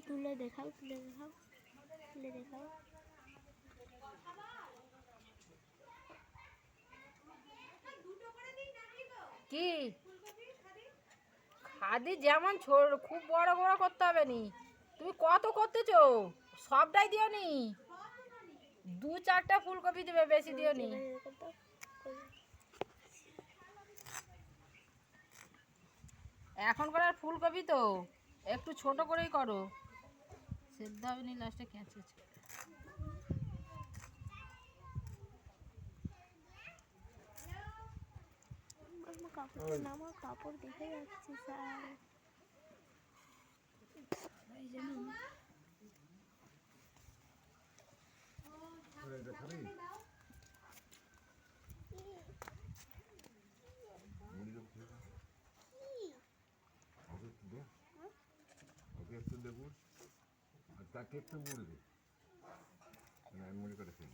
তুলে দেখাও, তুলে দেখাও, তুলে দেখাও। কি খাদি যেমন খুব বড় বড় করতে হবে নি। তুমি কত করতেছো? সবটাই দিও নি, 2-4টা ফুলকপি দেবে, বেশি দিও নি। এখনকার ফুলকপি তো একটু ছোট করেই করো, সেদ্ধ হবে নি লাস্টে কেঁচেছে। আমার কাপড় দেখে যাচ্ছি স্যার। তাকে একটু মুড়ি দে, মুড়ি করে খেয়ে